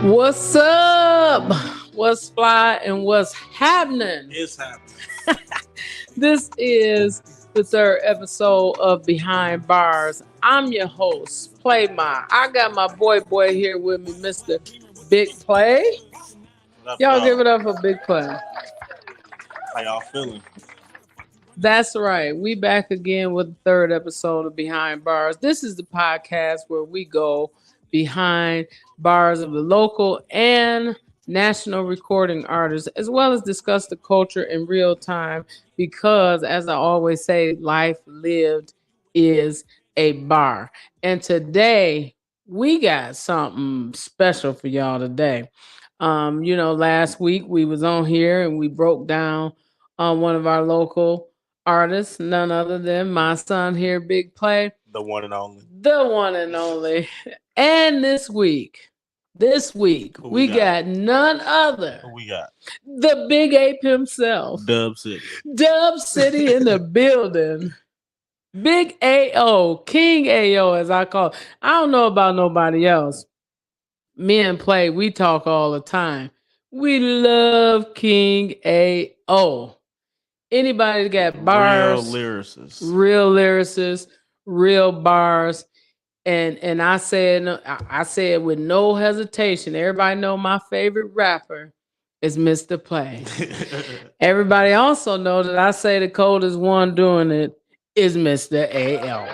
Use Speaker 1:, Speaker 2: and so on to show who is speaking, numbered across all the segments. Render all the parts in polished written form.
Speaker 1: What's up? What's fly and what's happening?
Speaker 2: It's happening.
Speaker 1: This is the third episode of Behind Bars. I'm your host, Play My. I got my boy here with me, Mr. Big Play. Y'all give it up for Big Play.
Speaker 2: How y'all feeling?
Speaker 1: That's right. We back again with the third episode of Behind Bars. This is the podcast where we go behind bars of the local and national recording artists, as well as discuss the culture in real time, because as I always say, life lived is a bar. And today we got something special for y'all today. Last week we was on here and we broke down one of our local artists, none other than my son here, Big Play.
Speaker 2: The one and only.
Speaker 1: The one and only. And this week, we got none other.
Speaker 2: Who we got?
Speaker 1: The Big Ape himself.
Speaker 2: DubCity.
Speaker 1: DubCity in the building. Big AO, King AO as I call it. I don't know about nobody else. Me and Play, we talk all the time. We love King AO. Anybody that got bars, real lyricists, real bars, and I said with no hesitation. Everybody know my favorite rapper is Mr. Play. Everybody also know that I say the coldest one doing it is Mr. AL.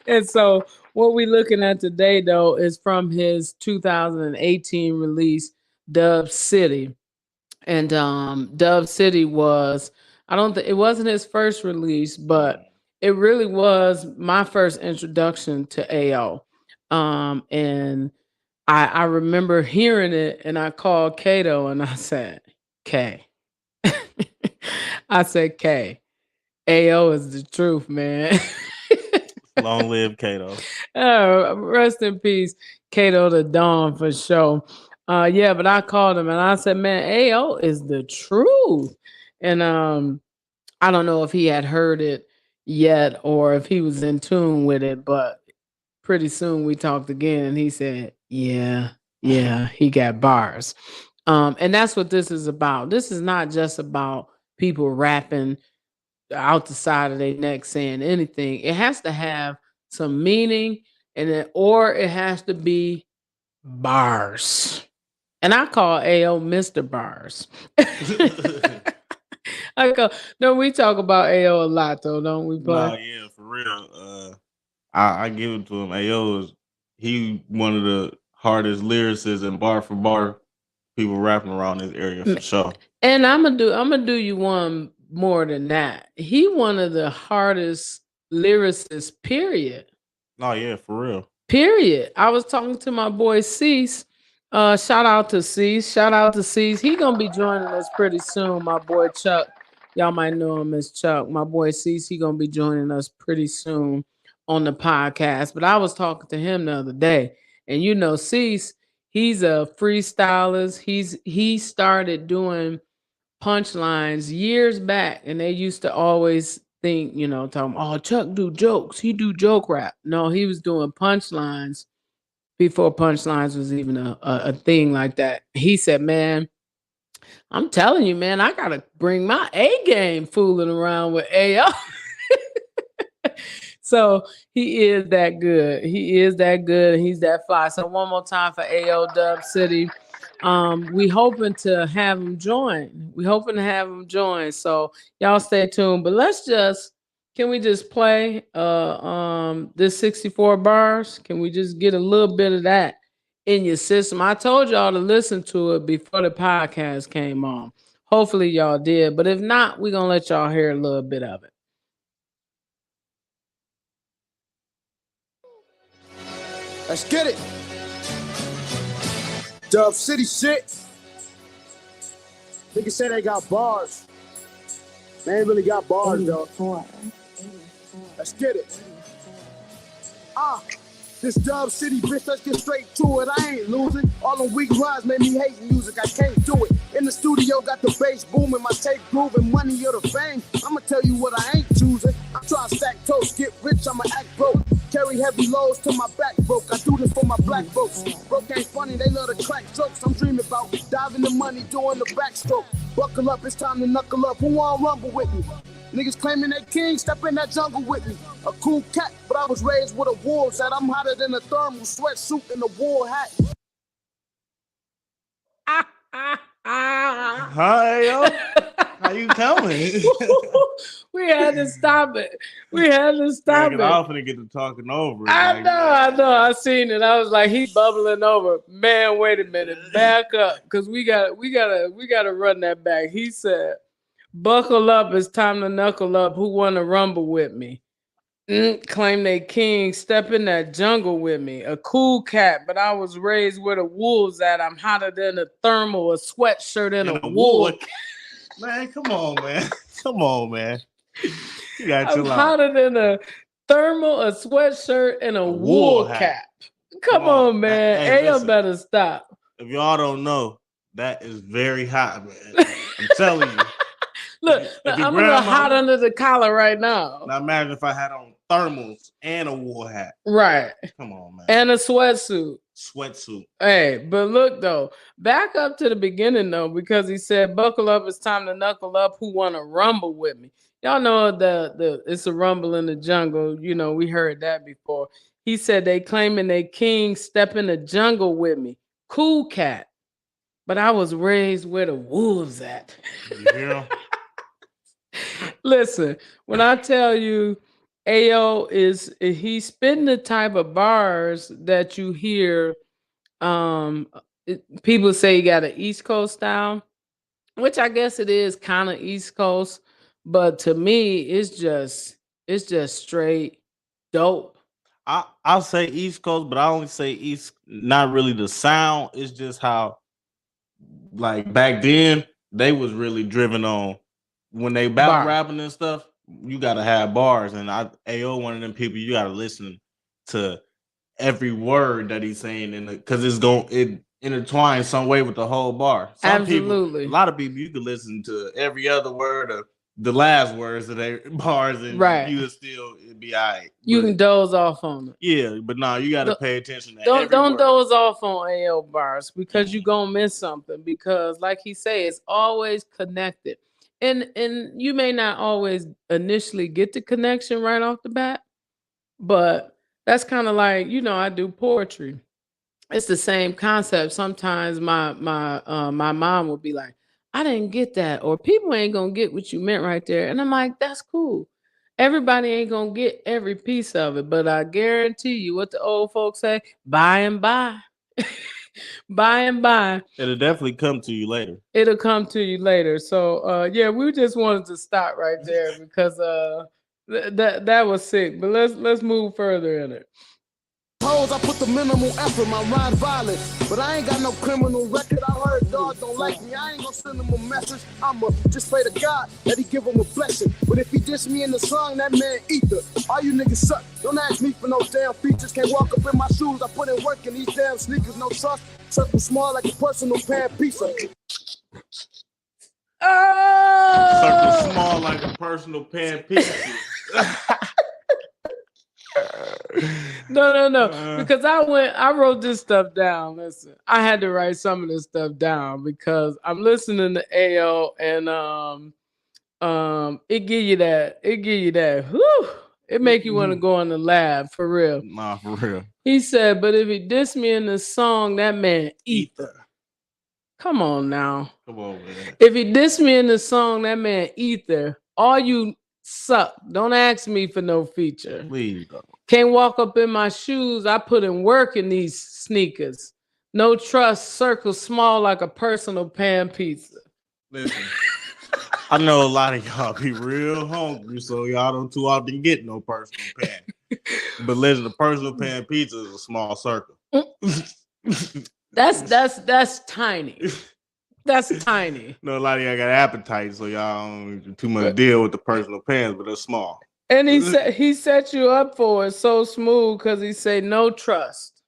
Speaker 1: And so what we're looking at today though is from his 2018 release, DubCity. And DubCity was, it wasn't his first release, but it really was my first introduction to AO. And I remember hearing it and I called Kato and I said, K. I said, K. AO is the truth, man.
Speaker 2: Long live Kato.
Speaker 1: Rest in peace, Kato the Dawn for sure. But I called him and I said, man, AO is the truth. And I don't know if he had heard it yet or if he was in tune with it, but pretty soon we talked again and he said, yeah, he got bars. And that's what this is about. This is not just about people rapping out the side of their neck saying anything. It has to have some meaning or it has to be bars. And I call AO Mr. Bars. We talk about AO a lot though, don't we, Play?
Speaker 2: No, yeah, for real. I give it to him. AO is one of the hardest lyricists and bar for bar people rapping around this area for sure.
Speaker 1: And I'm gonna do you one more than that. He one of the hardest lyricists, period.
Speaker 2: Oh yeah, for real.
Speaker 1: Period. I was talking to my boy Cease. Shout out to Cease. He gonna be joining us pretty soon. My boy Chuck, y'all might know him as Chuck. My boy Cease, he gonna be joining us pretty soon on the podcast. But I was talking to him the other day, and Cease, he's a freestylist. He started doing punchlines years back, and they used to always think, talking, oh, Chuck do jokes. He do joke rap. No, he was doing punchlines before punchlines was even a thing like that. He said, man, I'm telling you, man, I got to bring my A game fooling around with AO. So he is that good. He's that fly. So one more time for AO DubCity. We hoping to have him join. So y'all stay tuned. But can we just play this 64 bars? Can we just get a little bit of that in your system? I told y'all to listen to it before the podcast came on. Hopefully y'all did. But if not, we're going to let y'all hear a little bit of it.
Speaker 3: Let's get it. DubCity shit. Niggas say they got bars. They ain't really got bars, though. Let's get it. This DubCity bitch, let's get straight to it. I ain't losing. All them weak rhymes made me hate music. I can't do it. In the studio, got the bass booming, my tape grooving, money or the fame. I'ma tell you what I ain't choosing. I'm trying to stack toast, get rich, I'ma act broke. Carry heavy loads till my back broke. I do this for my black folks. Broke ain't funny, they love the crack jokes. I'm dreaming about diving the money, doing the backstroke. Buckle up, it's time to knuckle up. Who wanna rumble with me? Niggas claiming they king, step in that jungle with me. A cool cat, but I was raised with a wolves that I'm hotter than a thermal sweatsuit and a wool hat.
Speaker 2: Hi, yo. How you coming?
Speaker 1: We had to stop it. We had to stop
Speaker 2: Man,
Speaker 1: it.
Speaker 2: I'm finna get to talking over it.
Speaker 1: I know. I seen it. I was like, he's bubbling over. Man, wait a minute. Back up. Cause we gotta run that back. He said, buckle up, it's time to knuckle up. Who wanna rumble with me? Claim they king, step in that jungle with me. A cool cat, but I was raised where the wolves at. I'm hotter than a thermal, a sweatshirt, and a wool.
Speaker 2: Man, come on, man. Come on, man. You got
Speaker 1: I'm hotter than a thermal, a sweatshirt, and a wool cap. Come on, man. Hey, you better stop.
Speaker 2: If y'all don't know, that is very hot, man. I'm telling you.
Speaker 1: Look, I'm a little hot under the collar right now.
Speaker 2: Now imagine if I had on thermals and a wool hat.
Speaker 1: Right.
Speaker 2: Come on, man.
Speaker 1: And a sweatsuit.
Speaker 2: Sweatsuit.
Speaker 1: Hey, but look though, back up to the beginning though, because he said, "Buckle up, it's time to knuckle up. Who want to rumble with me?" Y'all know the it's a rumble in the jungle. You know, we heard that before. He said they claiming they king, step in the jungle with me. Cool cat, but I was raised where the wolves at.
Speaker 2: You hear him?
Speaker 1: Listen, when I tell you, Ayo he's spitting the type of bars that you hear. People say he got an East Coast style, which I guess it is kind of East Coast, but to me, it's just straight dope.
Speaker 2: I'll say East Coast, but I only say East. Not really the sound. It's just how, like back then, they was really driven on. When they battle rapping and stuff, you gotta have bars. And AO one of them people, you gotta listen to every word that he's saying because it intertwines some way with the whole bar.
Speaker 1: Absolutely.
Speaker 2: People, a lot of people you could listen to every other word of the last words of their bars and you would still be all right.
Speaker 1: You can doze off on it.
Speaker 2: Yeah, but no, you gotta pay attention to
Speaker 1: don't doze off on AO bars because you're gonna miss something, because like he say, it's always connected. And you may not always initially get the connection right off the bat, but that's kind of like, I do poetry. It's the same concept. Sometimes my mom will be like, I didn't get that, or people ain't gonna get what you meant right there. And I'm like, that's cool. Everybody ain't gonna get every piece of it, but I guarantee you what the old folks say, by and by. By and by,
Speaker 2: it'll definitely come to you later.
Speaker 1: It'll come to you later. So yeah, we just wanted to stop right there because that was sick. But let's move further in it.
Speaker 3: I put the minimal effort, my rhyme violent, but I ain't got no criminal record. I heard God don't like me, I ain't gonna send him a message. I'ma just pray to God that he give him a blessing. But if he diss me in the song, that man ether. All you niggas suck, don't ask me for no damn features. Can't walk up in my shoes, I put in work in these damn sneakers. No trust, circle small like a personal pan pizza.
Speaker 2: Circle small like a personal pan pizza.
Speaker 1: No. Because I wrote this stuff down. Listen, I had to write some of this stuff down because I'm listening to AO and it give you that. Whew, it make you want to go in the lab for real.
Speaker 2: Nah, for real.
Speaker 1: He said, but if he diss me in the song, that man ether. Come on now.
Speaker 2: Come on, man.
Speaker 1: If he diss me in the song, that man ether. All you suck. Don't ask me for no feature.
Speaker 2: Please.
Speaker 1: Can't walk up in my shoes. I put in work in these sneakers. No trust, circle small like a personal pan pizza.
Speaker 2: Listen, I know a lot of y'all be real hungry, so y'all don't too often get no personal pan. But listen, the personal pan pizza is a small circle.
Speaker 1: That's tiny. That's tiny.
Speaker 2: No, a lot of y'all got appetite, so y'all don't too much deal with the personal pans, but they're small.
Speaker 1: And he set you up for it so smooth because he said no trust.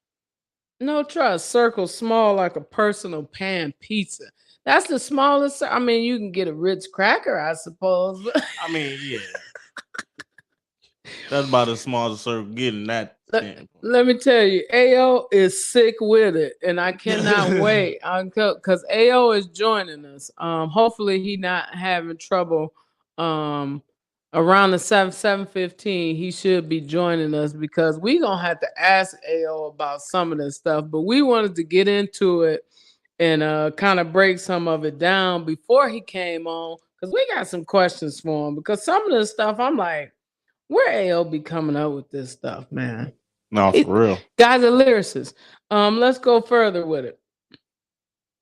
Speaker 1: No trust. Circle small like a personal pan pizza. That's the smallest. I mean, you can get a Ritz cracker, I suppose.
Speaker 2: I mean, yeah. That's about as small as circle getting that
Speaker 1: Let me tell you, AO is sick with it, and I cannot wait. Because AO is joining us. Hopefully he not having trouble. Around the 7:15, he should be joining us because we gonna have to ask AO about some of this stuff. But we wanted to get into it and kind of break some of it down before he came on because we got some questions for him. Because some of this stuff, I'm like, where AO be coming up with this stuff, man?
Speaker 2: No, for real.
Speaker 1: Guy's a lyricist. Let's go further with it.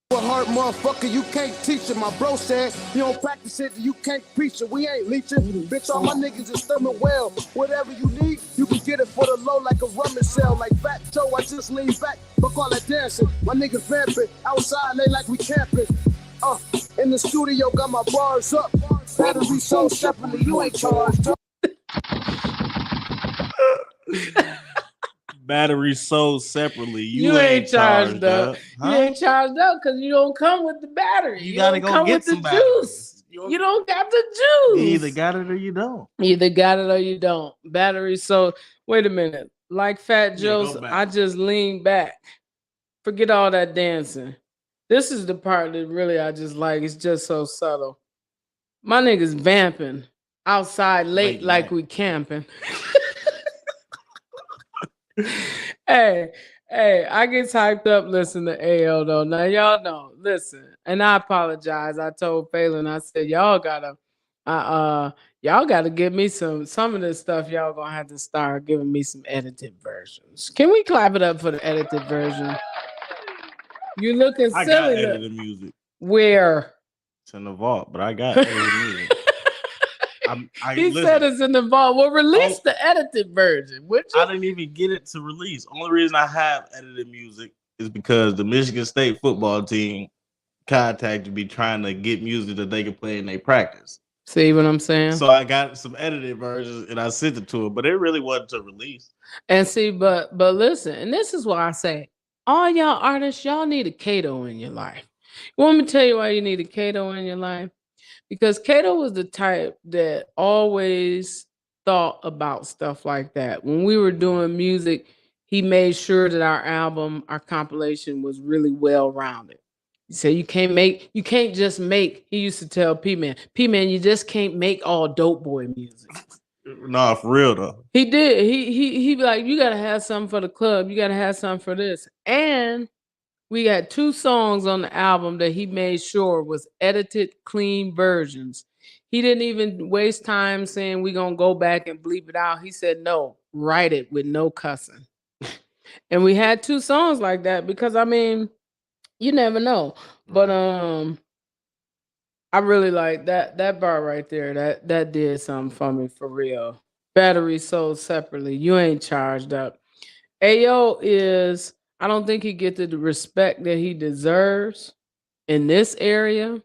Speaker 3: What hard motherfucker, you can't teach it. My bro said, you don't practice it, you can't preach it. We ain't leeching. Bitch, all my niggas is stomach well. Whatever you need, you can get it for the low like a rum and sell. Like Fat Joe, I just lean back, fuck all that dancing. My niggas vamping, outside they like we camping. In the studio, got my bars up. Battery so separately, you ain't charged up.
Speaker 2: Battery sold separately.
Speaker 1: You ain't charged up. Huh? You ain't charged up because you don't come with the battery.
Speaker 2: You gotta go get some
Speaker 1: juice. You don't got the juice.
Speaker 2: You either got it or you don't.
Speaker 1: Either got it or you don't. Battery sold. Wait a minute. Like Fat Joe's, I just lean back. Forget all that dancing. This is the part that really I just like. It's just so subtle. My niggas vamping outside late like we camping. Hey, I get hyped up listening to AO though. Now y'all know, listen, and I apologize. I told Phelan, I said y'all gotta give me some of this stuff. Y'all gonna have to start giving me some edited versions. Can we clap it up for the edited version? You looking silly. I
Speaker 2: got edited music.
Speaker 1: Where?
Speaker 2: It's in the vault, but I got edited music.
Speaker 1: Said it's in the vault. Well, release the edited version.
Speaker 2: I didn't even get it to release. Only reason I have edited music is because the Michigan State football team contacted me trying to get music that they could play in their practice.
Speaker 1: See what I'm saying?
Speaker 2: So I got some edited versions and I sent it to them, but it really wasn't to release.
Speaker 1: And see, but listen, and this is why I say, all y'all artists, y'all need a Kato in your life. You want me to tell you why you need a Kato in your life? Because Kato was the type that always thought about stuff like that. When we were doing music, he made sure that our album, our compilation was really well-rounded. He said, you can't just make, he used to tell P-Man, you just can't make all dope boy music.
Speaker 2: Nah, for real though.
Speaker 1: He did. He be like, you gotta have something for the club, you gotta have something for this. And we got 2 songs on the album that he made sure was edited, clean versions. He didn't even waste time saying we're going to go back and bleep it out. He said, no, write it with no cussing. And we had 2 songs like that because, I mean, you never know. But I really like that bar right there. That did something for me, for real. Battery sold separately. You ain't charged up. AO is... I don't think he gets the respect that he deserves in this area.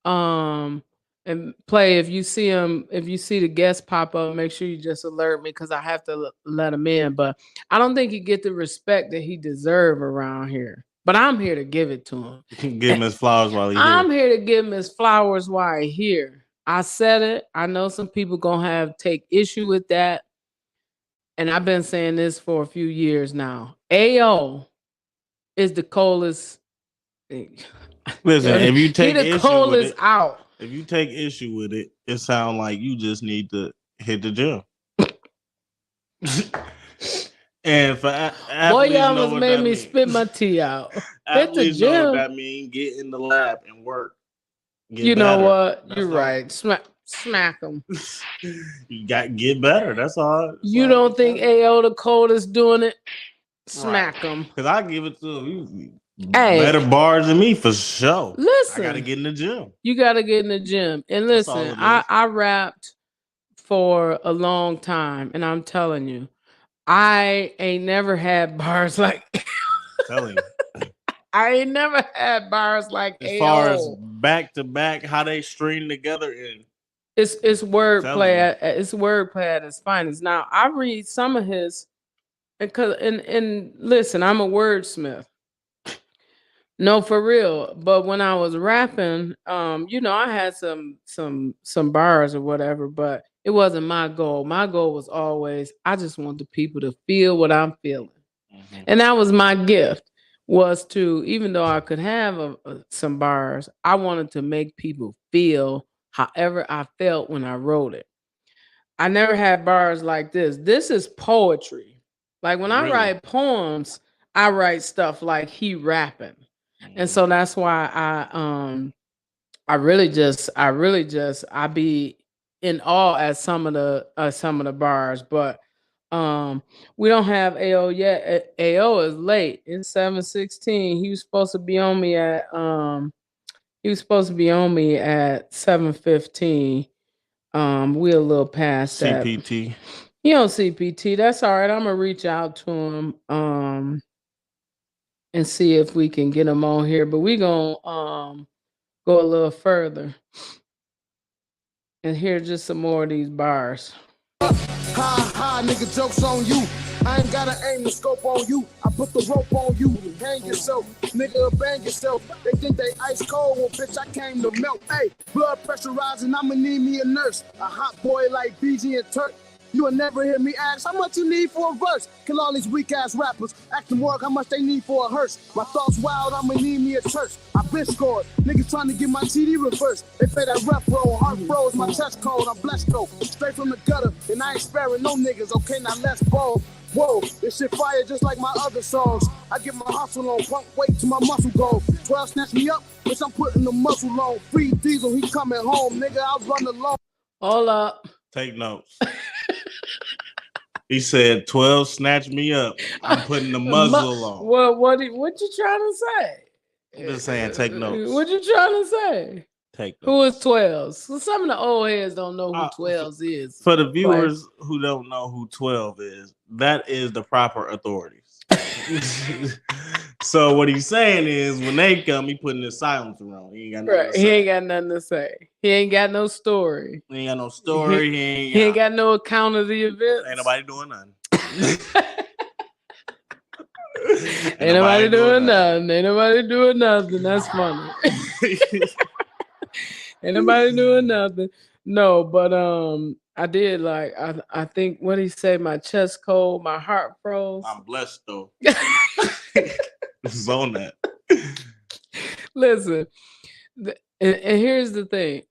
Speaker 1: And Play, if you see the guest pop up, make sure you just alert me because I have to let him in. But I don't think he get the respect that he deserves around here. But I'm here to give it to him.
Speaker 2: Give him his flowers while he's here.
Speaker 1: I'm here to give him his flowers while he's here. I said it. I know some people gonna take issue with that. And I've been saying this for a few years now. AO is the coldest.
Speaker 2: Listen, if you take
Speaker 1: issue with it, out.
Speaker 2: If you take issue with it, it sounds like you just need to hit the gym. And for
Speaker 1: boy, you almost made me spit my tea out. Hit the gym.
Speaker 2: Know what that means. Get in the lab and work.
Speaker 1: You know what? You're right. Smack them.
Speaker 2: You got to get better. That's all.
Speaker 1: You don't think AO the coldest doing it? Smack them.
Speaker 2: Because I give it to him. Better bars than me for sure.
Speaker 1: Listen,
Speaker 2: I gotta get in the gym.
Speaker 1: You gotta get in the gym. And listen, I rapped for a long time, and I'm telling you, I ain't never had bars like.
Speaker 2: Telling you,
Speaker 1: I ain't never had bars like
Speaker 2: as far as back to back, how they string together and.
Speaker 1: It's wordplay. It's wordplay at its finest. Now I read some of his. And listen, I'm a wordsmith. No, for real. But when I was rapping, I had some bars or whatever. But It wasn't my goal. My goal was always, I just want the people to feel what I'm feeling. Mm-hmm. And that was my gift, was to, even though I could have some bars, I wanted to make people feel however I felt when I wrote it. I never had bars like this. This is poetry. Like when I write poems, I write stuff like he rapping. Mm-hmm. And so that's why I be in awe at some of the bars, but we don't have AO yet. AO is late. It's 7:16. He was supposed to be on me at 7:15. We're a little past that.
Speaker 2: CPT.
Speaker 1: He on CPT. That's all right. I'm gonna reach out to him and see if we can get him on here. But we gonna go a little further and hear just some more of these bars.
Speaker 3: Ha, nigga, joke's on you. I ain't gotta aim the scope on you. I put the rope on you. Hang yourself, nigga, bang yourself. They think they ice cold, well, bitch, I came to melt. Hey, blood pressure rising, I'ma need me a nurse. A hot boy like BG and Turk. You'll never hear me ask how much you need for a verse. Kill all these weak ass rappers. Ask them work how much they need for a hearse. My thoughts wild, I'ma need me a church. I been scored. Niggas trying to get my TD reversed. They play that rep roll, heart froze, my chest cold. I'm blessed though. Straight from the gutter, and I ain't sparing no niggas. Okay, now let's bold. Whoa, this shit fire just like my other songs. I get my hustle on, pump weight to my muscle goal. 12 snatch me up, bitch, I'm putting the muscle on. Free Diesel, he coming home, nigga, I'll run alone.
Speaker 1: Hold up.
Speaker 2: Take notes. He said 12 snatch me up. I'm putting the muzzle on.
Speaker 1: What you trying to say?
Speaker 2: I'm just saying, take notes.
Speaker 1: What you trying to say?
Speaker 2: Take notes.
Speaker 1: Who is 12? So some of the old heads don't know who 12 is.
Speaker 2: For the viewers who don't know who 12 is, that is the proper authorities. So what he's saying is, when they come, he putting his silence around. He ain't got nothing to say.
Speaker 1: He ain't got nothing to say. He ain't got no story.
Speaker 2: He ain't got no story.
Speaker 1: He ain't got no account of the event.
Speaker 2: Ain't nobody doing nothing.
Speaker 1: Ain't nobody doing nothing. Ain't nobody doing nothing. That's funny. Ain't nobody doing nothing. No, but I did like I think what he say, my chest cold, my heart froze.
Speaker 2: I'm blessed though. It's on that.
Speaker 1: Listen, and here's the thing.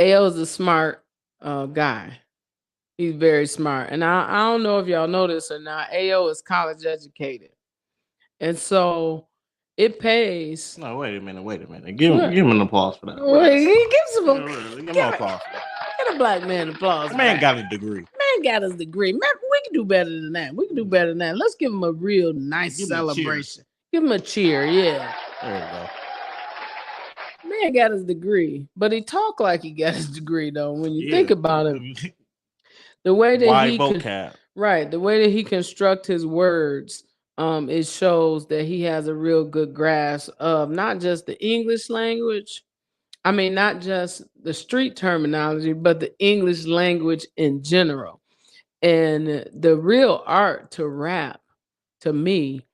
Speaker 1: AO is a smart guy. He's very smart. And I don't know if y'all know this or not. AO is college educated. And so it pays.
Speaker 2: No, wait a minute. Give him an applause for that.
Speaker 1: Wait, give him
Speaker 2: an applause.
Speaker 1: Get a black man applause.
Speaker 2: Man got a degree.
Speaker 1: Man got his degree. Man, we can do better than that. Let's give him a real nice celebration. Give him a cheer. Yeah.
Speaker 2: There you go.
Speaker 1: Man got his degree, but he talk like he got his degree though. When you think about it, the way that the way that he construct his words, it shows that he has a real good grasp of not just the English language. I mean, not just the street terminology, but the English language in general. And the real art to rap, to me,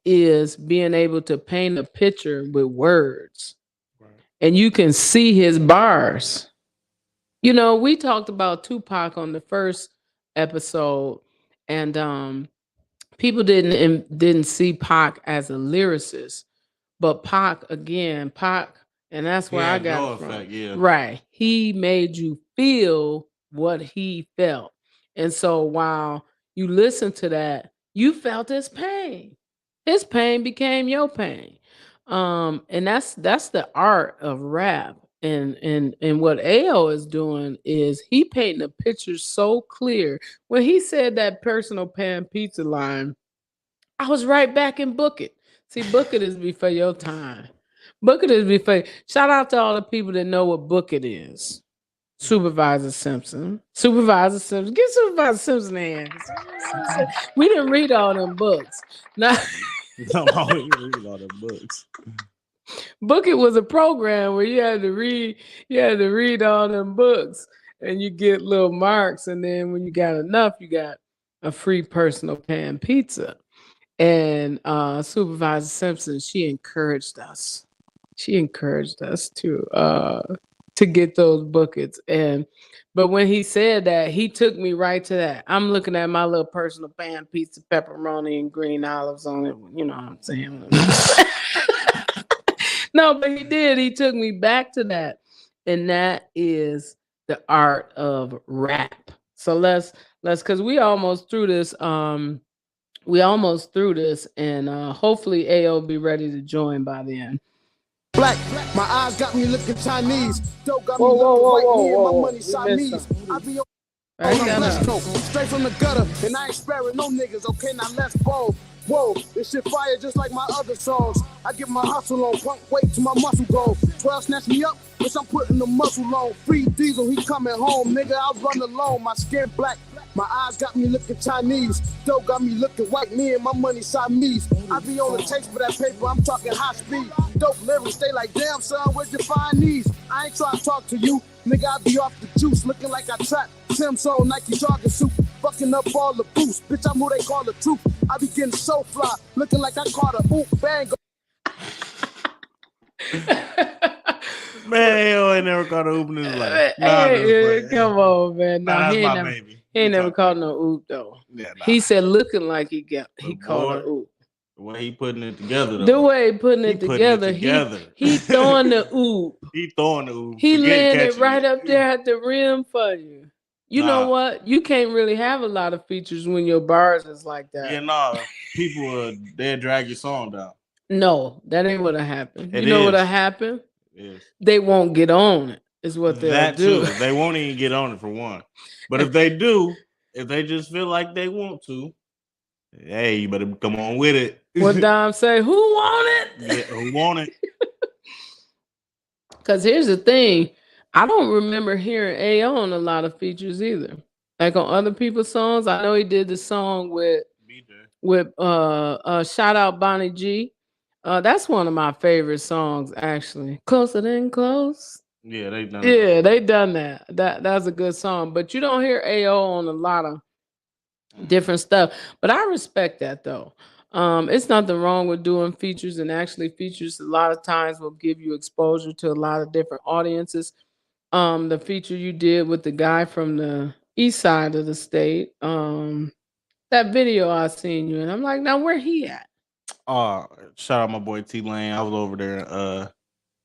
Speaker 1: is being able to paint a picture with words. Right. And you can see his bars. You know, we talked about Tupac on the first episode, and people didn't see Pac as a lyricist. But Pac, and that's where I got it from. Effect, yeah. Right. He made you feel what he felt. And so while you listen to that, you felt his pain. His pain became your pain. And that's the art of rap. And what AO is doing is he painting a picture so clear. When he said that personal pan pizza line, I was right back in Book It. See, Book It is before your time. Book It is before. Shout out to all the people that know what Book It is. Supervisor Simpson. Give Supervisor Simpson a hand. We didn't read all them books. No, we didn't read all them books. Book It was a program where you had to read all them books and you get little marks, and then when you got enough, you got a free personal pan pizza. And Supervisor Simpson, she encouraged us to to get those buckets. But when he said that, he took me right to that. I'm looking at my little personal pan pizza, pepperoni, and green olives on it. You know what I'm saying? No, but he did. He took me back to that. And that is the art of rap. So let's because we almost through this. And hopefully AO be ready to join by then.
Speaker 3: Black, my eyes got me looking Chinese. Dope got me looking white. Me and my money Siamese. I be on straight from the gutter, and I ain't sparing no niggas. Okay, now let's ball. Whoa, this shit fire just like my other songs. I get my hustle on, pump weight to my muscle go. 12 snatch me up, bitch, I'm putting the muscle on. Free Diesel, he coming home, nigga, I run alone. My skin black, my eyes got me looking Chinese. Dope got me looking white, me and my money Siamese. I be on the chase for that paper, I'm talking high speed. Dope lyrics, they like, damn son, where'd you find these? I ain't trying to talk to you, nigga, I be off the juice, looking like I trap. Tim Soul, Nike jogging suit, fucking up all the boosts. Bitch, I'm who they call the truth. I be getting so fly, looking like I caught a oop bang.
Speaker 2: Man, hell, I never caught a oop in his life.
Speaker 1: Come on, man.
Speaker 2: Nah, that's my baby.
Speaker 1: He ain't never caught no oop though.
Speaker 2: Yeah, nah.
Speaker 1: He said looking like he caught a oop.
Speaker 2: The way he putting it together, though.
Speaker 1: The way he putting it together. He throwing the oop.
Speaker 2: He throwing the oop.
Speaker 1: He landed right up there at the rim for you. You know what? You can't really have a lot of features when your bars is like that.
Speaker 2: Yeah, people they'll drag your song down.
Speaker 1: No, that ain't what'll happen. You know what'll happen?
Speaker 2: Yes.
Speaker 1: They won't get on it. Is what they'll do.
Speaker 2: Too. They won't even get on it for one. But if they do, if they just feel like they want to, hey, you better come on with it.
Speaker 1: What Dom say? Who want it?
Speaker 2: Yeah, who want it?
Speaker 1: Because here's the thing. I don't remember hearing AO on a lot of features either. Like on other people's songs. I know he did the song with shout out Bonnie G. That's one of my favorite songs, actually. Closer Than Close.
Speaker 2: Yeah, they done.
Speaker 1: Yeah, they done that. That's a good song. But you don't hear AO on a lot of different stuff. But I respect that though. It's nothing wrong with doing features, and actually features a lot of times will give you exposure to a lot of different audiences. The feature you did with the guy from the east side of the state, that video I seen you in, I'm like, now where he at?
Speaker 2: Shout out my boy T Lane. I was over there in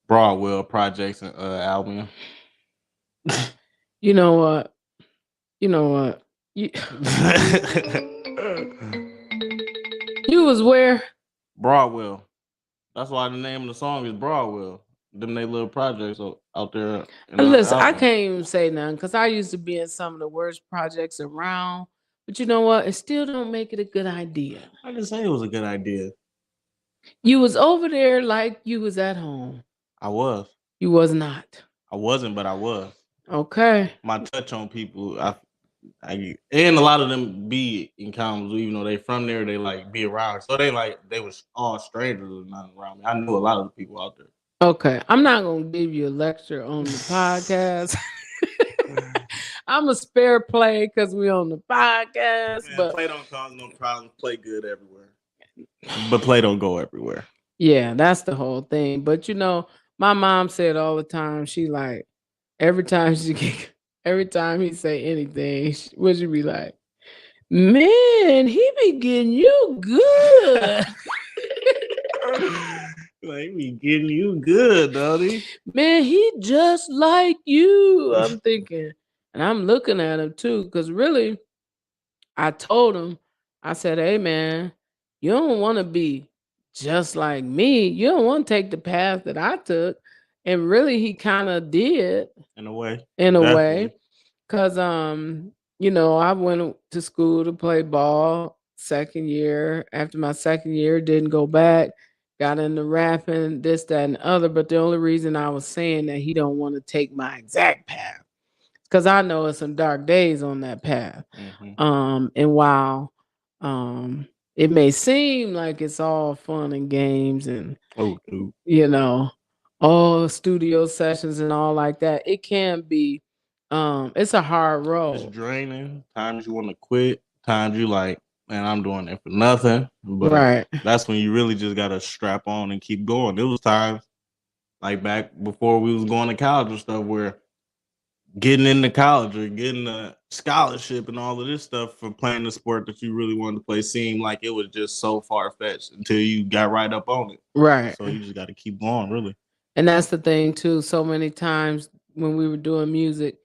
Speaker 2: Broadwell Projects in Albion.
Speaker 1: You know what? You was where?
Speaker 2: Broadwell. That's why the name of the song is Broadwell. Them they little projects out there.
Speaker 1: Listen, I can't even say nothing because I used to be in some of the worst projects around. But you know what? It still don't make it a good idea.
Speaker 2: I didn't say it was a good idea.
Speaker 1: You was over there like you was at home.
Speaker 2: I was.
Speaker 1: You was not.
Speaker 2: I wasn't, but I was.
Speaker 1: Okay.
Speaker 2: My touch on people, and a lot of them be in Kalamazoo, even though they from there, they like be around. So they was all strangers or nothing around me. I knew a lot of the people out there.
Speaker 1: Okay, I'm not gonna give you a lecture on the podcast. I'm a spare play because we on the podcast.
Speaker 2: Man,
Speaker 1: but
Speaker 2: play don't cause no problems. Play good everywhere, but play don't go everywhere.
Speaker 1: Yeah, that's the whole thing. But you know, my mom said all the time. She like every time he say anything, would you be like, man, he be getting you good.
Speaker 2: Like, he getting you good, Dottie.
Speaker 1: Man, he just like you. I'm thinking, and I'm looking at him too, because really, I told him, I said, hey man, you don't want to be just like me. You don't want to take the path that I took. And really, he kind of did.
Speaker 2: In a way.
Speaker 1: Because, you know, I went to school to play ball second year. After my second year, didn't go back. Got into rapping, this, that, and the other. But the only reason I was saying that he don't want to take my exact path, because I know it's some dark days on that path. Mm-hmm. And while it may seem like it's all fun and games and, you know, all studio sessions and all like that, it can be, it's a hard road.
Speaker 2: It's draining. Times you want to quit. Times you like, man, I'm doing it for nothing. But
Speaker 1: right.
Speaker 2: That's when you really just got to strap on and keep going. There was times like back before we was going to college and stuff, where getting into college or getting a scholarship and all of this stuff for playing the sport that you really wanted to play seemed like it was just so far-fetched until you got right up on it.
Speaker 1: Right.
Speaker 2: So you just got to keep going, really.
Speaker 1: And that's the thing too. So many times when we were doing music,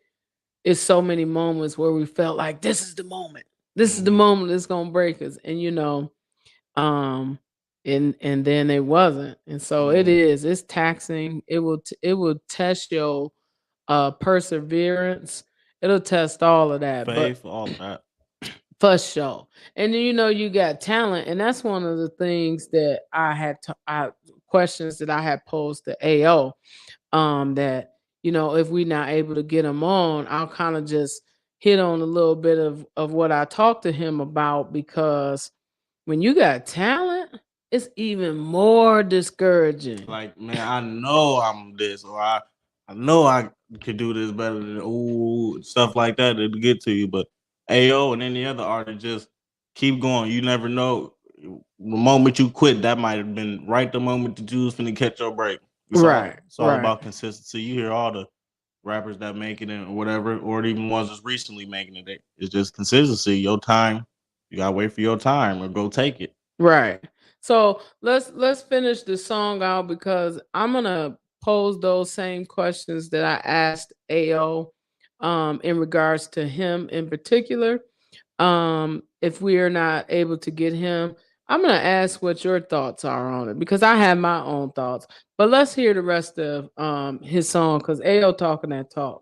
Speaker 1: it's so many moments where we felt like this is the moment. This is the moment that's gonna break us. And and then it wasn't. And so it's taxing. It will test your perseverance. It'll test all of that.
Speaker 2: Faith, all that.
Speaker 1: For sure. And then you got talent, and that's one of the things that questions that I had posed to AO. That if we're not able to get him on, I'll kind of just hit on a little bit of what I talked to him about, because when you got talent, it's even more discouraging.
Speaker 2: Like, man, I know I'm this, or I know I could do this better than stuff like that to get to you. But AO and any other artist, just keep going. You never know. The moment you quit, that might have been right the moment that you was finna catch your break. It's all about consistency. You hear all the rappers that make it and whatever, or even ones that's recently making it. It's just consistency. Your time, you gotta wait for your time or go take it.
Speaker 1: Right. So let's finish the song out, because I'm gonna pose those same questions that I asked AO in regards to him in particular. If we are not able to get him, I'm gonna ask what your thoughts are on it, because I have my own thoughts. But let's hear the rest of his song, because AO talking that talk.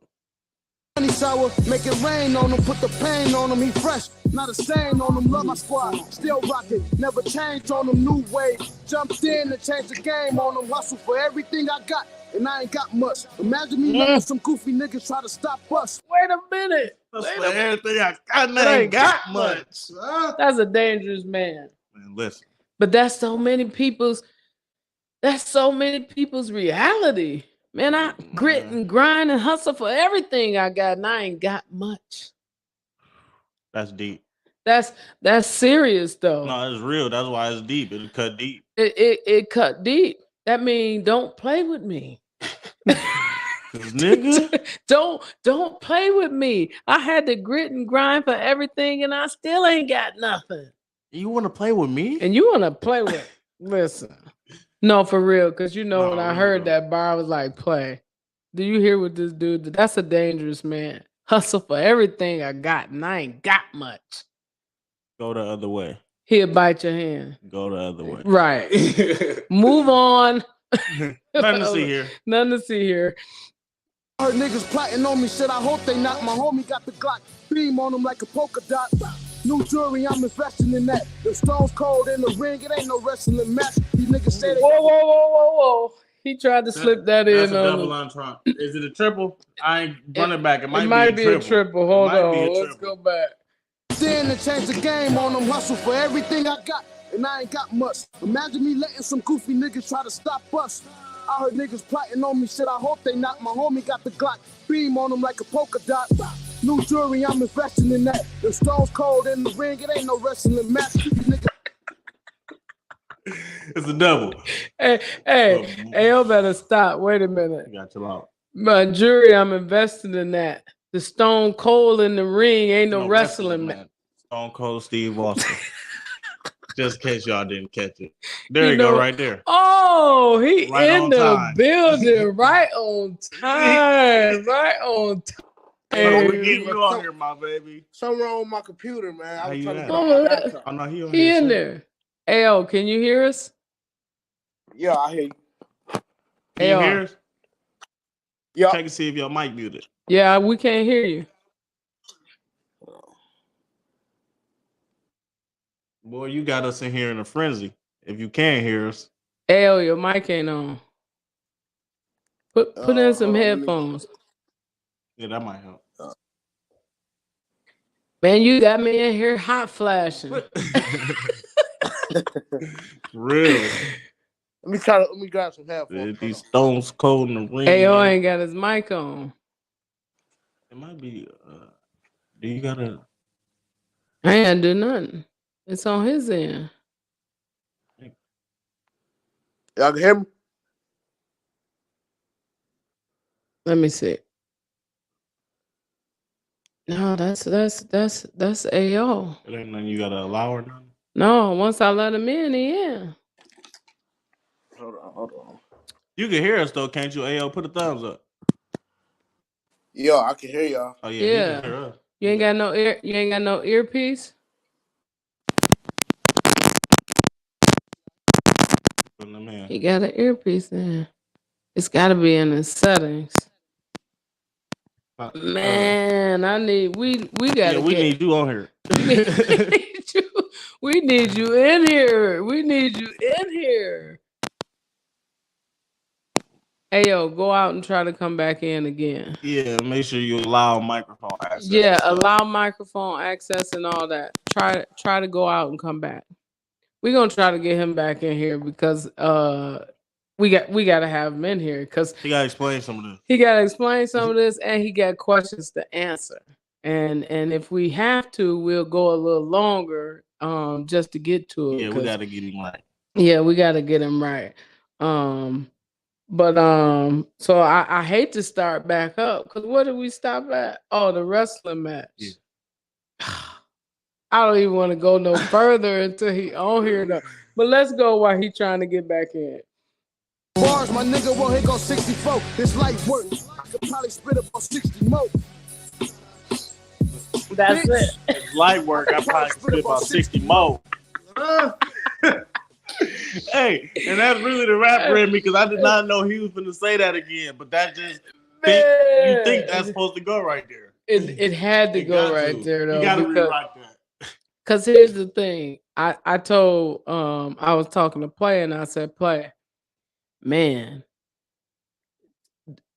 Speaker 3: Honey sour, make it rain on him, put the pain on him, he fresh, not a stain on him, love my squad, still rocking, never changed on him, new wave, jumped in and changed the game on him, hustle for everything I got, and I ain't got much. Imagine me letting some goofy niggas try to stop us.
Speaker 1: Wait a minute.
Speaker 2: Everything I got, and I ain't got much.
Speaker 1: That's a dangerous man.
Speaker 2: Man, listen.
Speaker 1: But that's so many people's reality. Man, I grit and grind and hustle for everything I got, and I ain't got much.
Speaker 2: That's deep.
Speaker 1: That's serious though.
Speaker 2: No, it's real. That's why it's deep. It cut deep.
Speaker 1: It cut deep. That means don't play with me.
Speaker 2: Nigga.
Speaker 1: Don't play with me. I had to grit and grind for everything, and I still ain't got nothing.
Speaker 2: You want to play with me?
Speaker 1: And you want to play with listen. No, for real, because when I heard that bar, I was like, play. Do you hear what this dude did? That's a dangerous man. Hustle for everything I got, and I ain't got much.
Speaker 2: Go the other way.
Speaker 1: He'll bite your hand.
Speaker 2: Go the other way.
Speaker 1: Right. Move on.
Speaker 2: Nothing to see here.
Speaker 1: Nothing to see here.
Speaker 3: I heard niggas plotting on me, shit, I hope they not. My homie got the Glock, beam on him like a polka dot. New jewelry, I'm investing in that. The stone's cold in the ring, it ain't no wrestling match. These niggas say they...
Speaker 1: Whoa. He tried to slip that in.
Speaker 2: That's a double entendre. Is it a triple? I ain't running back. It might be
Speaker 1: a triple. Hold on. Let's go back.
Speaker 3: Then and change the game on them, hustle for everything I got, and I ain't got much. Imagine me letting some goofy niggas try to stop us. I heard niggas plotting on me, shit, I hope they not. My homie got the Glock, beam on him like a polka dot. New jewelry, I'm investing in that. The stone's cold in the ring, it ain't no wrestling match.
Speaker 2: It's a double.
Speaker 1: Hey, you better stop. Wait a minute.
Speaker 2: You got to chill out.
Speaker 1: My jury, I'm investing in that. The stone cold in the ring ain't no wrestling match.
Speaker 2: Stone Cold Steve Austin. Just in case y'all didn't catch it. There you go, right there.
Speaker 1: Oh, he right in the building. Right on time. Right on time.
Speaker 2: Hey, we getting you on here, my baby.
Speaker 3: Something wrong with my computer, man. I was trying to
Speaker 2: oh, no,
Speaker 1: he in there. Ayo, can you hear us?
Speaker 3: Yeah, I hear you.
Speaker 2: Can you hear us?
Speaker 3: Yeah.
Speaker 2: Check and see if your mic muted.
Speaker 1: Yeah, we can't hear you.
Speaker 2: Boy, you got us in here in a frenzy. If you can't hear us.
Speaker 1: Ayo, your mic ain't on. Put in some headphones.
Speaker 2: Yeah, that might help.
Speaker 1: Man, you got me in here hot flashing.
Speaker 2: Real.
Speaker 3: Let me grab some headphones.
Speaker 2: These stones cold in the ring.
Speaker 1: Ayo ain't got his mic on.
Speaker 2: It might be. Do you gotta?
Speaker 1: I ain't do nothing. It's on his end.
Speaker 3: Y'all can hear me?
Speaker 1: Let me see. No, that's AO.
Speaker 2: It ain't nothing you gotta allow or nothing.
Speaker 1: No, once I let him in, he in.
Speaker 3: Hold on.
Speaker 2: You can hear us though, can't you? AO, put a thumbs up.
Speaker 3: Yo, I can hear y'all.
Speaker 2: Oh yeah, he can hear us.
Speaker 1: You ain't got no ear. You ain't got no earpiece. He got an earpiece in. It's got to be in the settings. Man, I need we gotta.
Speaker 2: Yeah, we need you on here.
Speaker 1: We need you in here. We need you in here. Hey yo, go out and try to come back in again.
Speaker 2: Yeah, make sure you allow microphone access.
Speaker 1: Yeah, allow microphone access and all that. Try to go out and come back. We're gonna try to get him back in here because we gotta have him in here because
Speaker 2: he gotta explain some of this.
Speaker 1: He gotta explain some of this, and he got questions to answer. And if we have to, we'll go a little longer just to get to it.
Speaker 2: Yeah, we gotta get him right.
Speaker 1: Yeah, we gotta get him right. So I hate to start back up because what did we stop at? Oh, the wrestling match. Yeah. I don't even want to go no further until he on here though. But let's go while he trying to get back in.
Speaker 3: Bars, my nigga, well, here go 64. This light work. I could probably spit about 60 more.
Speaker 1: That's it.
Speaker 2: It's light work. I probably spit about 60 more. Hey, and that's really the rapper in me because I did not know he was going to say that again. But that just you think that's supposed to go right there.
Speaker 1: It had to go right there though.
Speaker 2: You got to rewrite that.
Speaker 1: Because here's the thing. I told I was talking to Play and I said, Play, man,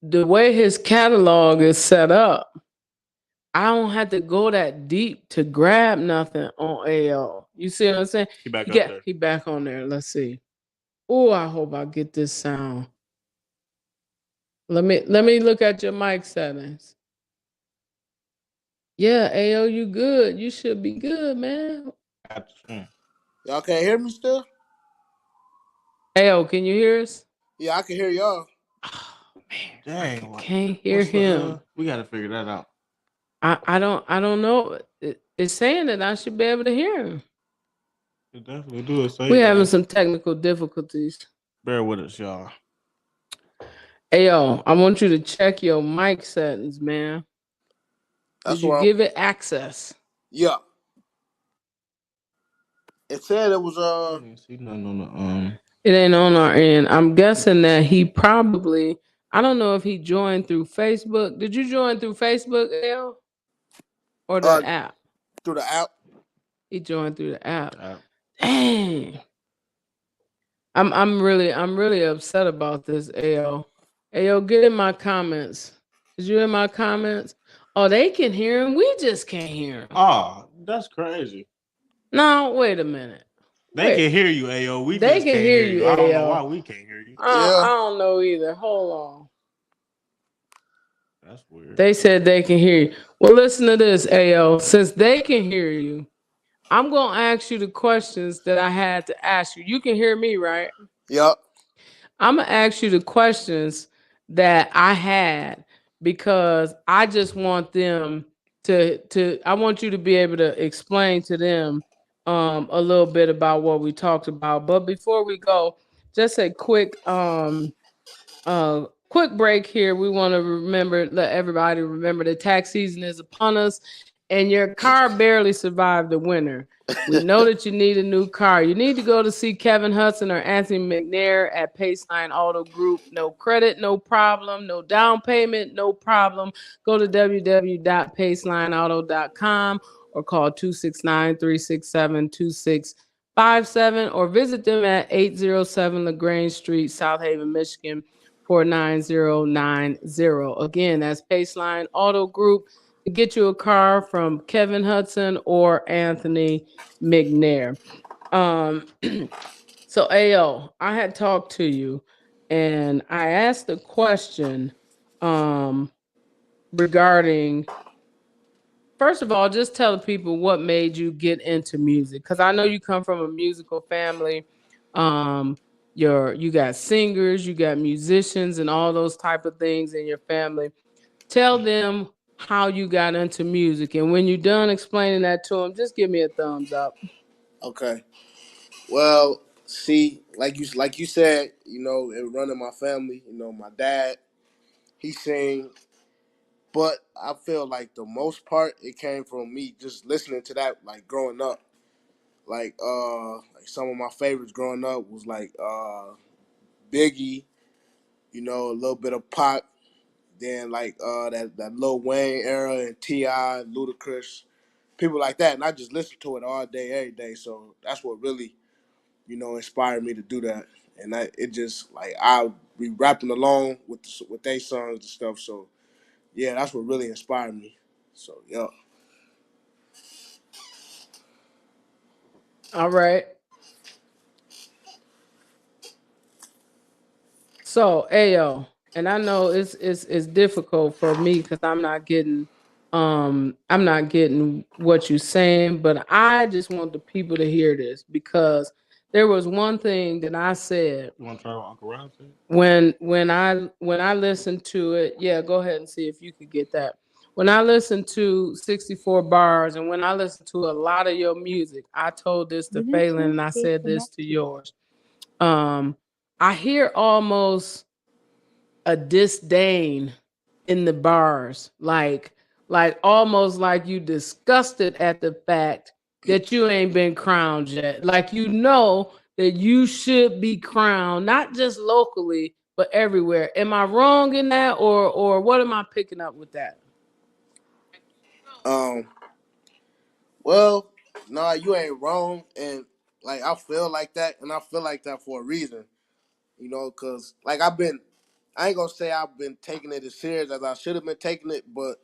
Speaker 1: the way his catalog is set up, I don't have to go that deep to grab nothing on AO. You see what I'm saying? He back on there. Let's see. Oh, I hope I get this sound. Let me look at your mic settings. Yeah, AO, you good. You should be good, man.
Speaker 3: Y'all can't hear me still?
Speaker 1: AO, can you hear us?
Speaker 3: Yeah, I can hear y'all.
Speaker 1: Oh, man.
Speaker 2: Dang.
Speaker 1: I can't hear him.
Speaker 2: We got to figure that out.
Speaker 1: I don't know. It's saying that I should be able to hear him.
Speaker 2: It definitely do.
Speaker 1: We're having some technical difficulties.
Speaker 2: Bear with us, y'all.
Speaker 1: Hey, yo, I want you to check your mic settings, man. Did you give it access?
Speaker 3: Yeah. It said it was
Speaker 2: see nothing on the
Speaker 1: It ain't on our end. I'm guessing that he probably. I don't know if he joined through Facebook. Did you join through Facebook, L? Or the app?
Speaker 3: Through the app.
Speaker 1: He joined through the app. Dang. I'm really upset about this, AO. AO, get in my comments. Did you in my comments? Oh, they can hear him. We just can't hear him.
Speaker 2: Oh, that's crazy.
Speaker 1: No, wait a minute.
Speaker 2: They can hear you, AO.
Speaker 1: They can hear you, AO.
Speaker 2: I don't know why we can't hear you.
Speaker 1: I don't know either. Hold on.
Speaker 2: That's weird.
Speaker 1: They said they can hear you. Well, listen to this, AO. Since they can hear you, I'm going to ask you the questions that I had to ask you. You can hear me, right?
Speaker 3: Yep.
Speaker 1: I'm going to ask you the questions that I had because I just want them I want you to be able to explain to them a little bit about what we talked about. But before we go, just a quick break here. We want to let everybody remember the tax season is upon us and your car barely survived the winter. We know that you need a new car. You need to go to see Kevin Hudson or Anthony McNair at Paceline Auto Group. No credit, no problem. No down payment, no problem. Go to www.pacelineauto.com or call 269-367-2657 or visit them at 807 LaGrange Street, South Haven, Michigan, 49090. Again, that's Paceline Auto Group to get you a car from Kevin Hudson or Anthony McNair. So AO, I had talked to you and I asked a question regarding, first of all, just tell the people what made you get into music. Because I know you come from a musical family. you got singers, you got musicians, and all those type of things in your family. Tell them how you got into music, and when you're done explaining that to them, just give me a thumbs up.
Speaker 3: Okay. Well, see, like you said, it running my family. My dad, he sing, but I feel like the most part it came from me just listening to that, like growing up. Like some of my favorites growing up was like Biggie, a little bit of Pac, then like that Lil Wayne era and T.I., Ludacris, people like that, and I just listened to it all day, every day. So that's what really, inspired me to do that. And it just like I be rapping along with they songs and stuff. So yeah, that's what really inspired me. So yeah.
Speaker 1: All right. So, Ayo, and I know it's difficult for me because I'm not getting what you're saying, but I just want the people to hear this because there was one thing that I said
Speaker 2: You want to try what Uncle Rob said?
Speaker 1: when I listened to it. Yeah, go ahead and see if you could get that. When I listened to 64 bars and when I listened to a lot of your music, I told this to Phelan and I said this to yours. Um, I hear almost a disdain in the bars, like almost like you disgusted at the fact that you ain't been crowned yet. Like that you should be crowned, not just locally, but everywhere. Am I wrong in that, or what am I picking up with that?
Speaker 3: Um. Well, nah, you ain't wrong, and like I feel like that, and I feel like that for a reason. Cause like I ain't gonna say I've been taking it as serious as I should have been taking it, but